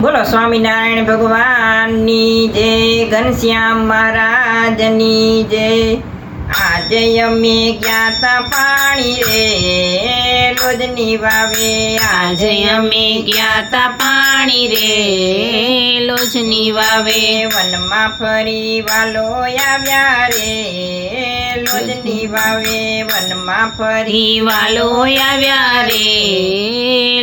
બોલો સ્વામિનારાયણ ભગવાનની જય, ઘનશ્યામ મહારાજની જય। આજે અમે ગયા તા પાણી રે લોજની વાવે, આજે અમે ગયા તા પાણી રે લોજની વાવે, વનમાં ફરી વાલો આવ્યા રે લોજની વાવે, વનમાં ફરી વાલો આવ્યા રે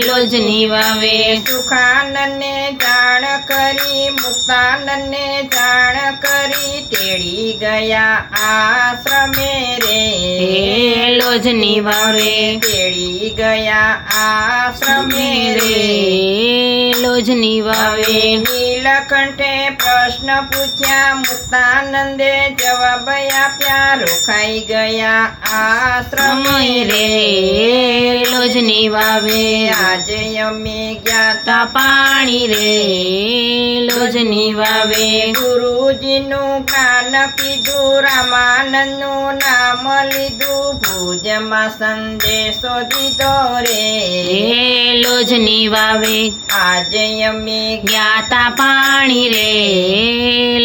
લોજની વાવે, સુખાનંદને જાણ કરી મુક્તાનંદને જાણ કરી તેડી ગયા આશ્રમે રે લોજની વાવે, તેડી ગયા આશ્રમે રે લોજની વાવે, નીલકંઠે પ્રશ્ન પૂછ્યા મુક્તાનંદે જવાબ આપ્યા, રોકાઈ ગયા આશ્રમે રે લોજની વાવે, આજે અમે ગયા તા પાણી રે લોજની વાવે, ગુરુજીનું કાન કીધું, રામાનંદનું નામ લીધું, ભુજમાં સંદેશો દીધો રે લોજની વાવે, આજે અમે ગયા તા પાણી રે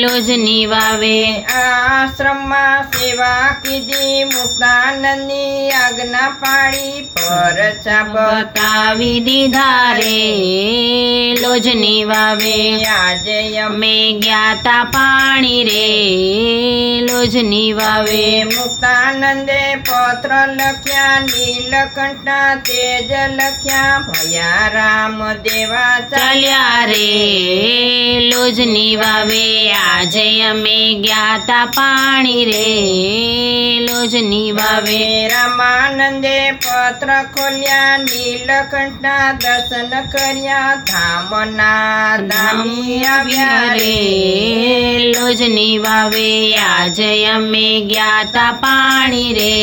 લોજની વાવે, આશ્રમમાં સેવા કીધી, મુક્તાનંદની આજ્ઞા પાડી, પરચા બતાવી દીધા રે લોજની વાવે, આજે અમે અમે ગયા તા પાણી રે લોજની વાવે, મુક્તાનંદે પત્ર લખ્યા, નીલકંઠના તેજ લખ્યા, ભયા રામ દેવા ચાલ્યા રે લોજની વાવે, આજે અમે ગયા તા પાણી રે લોજની વાવે, રામાનંદે પત્ર ખોલ્યા, નીલકંઠના દર્શન કર્યા, ધામના ધામી આવ્યા રે લોજની વાવે, આજે અમે ગયા તા પાણી રે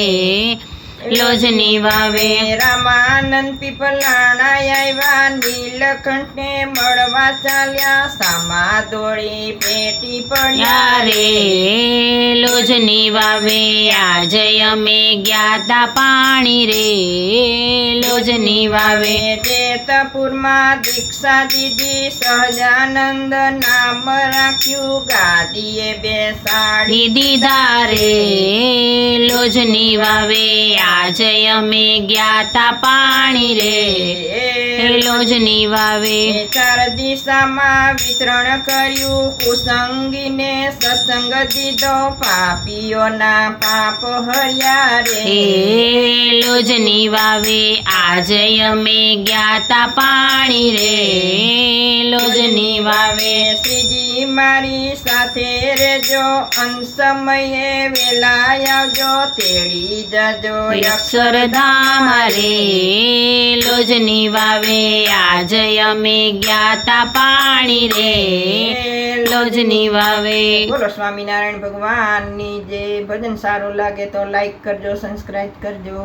લોજની વાવે, રામાનંદ પીપલાણા આવ્યા, નીલકંઠને મળવા ચાલ્યા, સામા દોડી ભેટી પડ્યા રે લોજની વાવે, આજે અમે ગયા તા પાણી રે લોજની વાવે, જેતપુરમાં દીક્ષા દીધી, સહજાનંદ નામ રાખ્યું, ગાદીએ બેસાડી દીધા રે લોજની વાવે, આજે અમે ગયા તા પાણી રે લોજની વાવે, ચાર દિશામાં વિચરણ કર્યું, કુસંગીને સત્સંગ દીધો, પાપીઓના પાપ હર્યા રે લોજની વાવે, આજે અમે ગયા તા પાણી રે લોજની વાવે, શ્રીજી મારી સાથે રેજો, અંશમયે વેલા આવજો, તેડી જજો અક્ષરધામ રે લોજની વાવે, આજે અમે ગયા તા પાણી રે લોજની વાવે। બોલો સ્વામિનારાયણ ભગવાનની જય। ભજન સારું લાગે તો લાઈક કરજો, સબસ્ક્રાઇબ કરજો।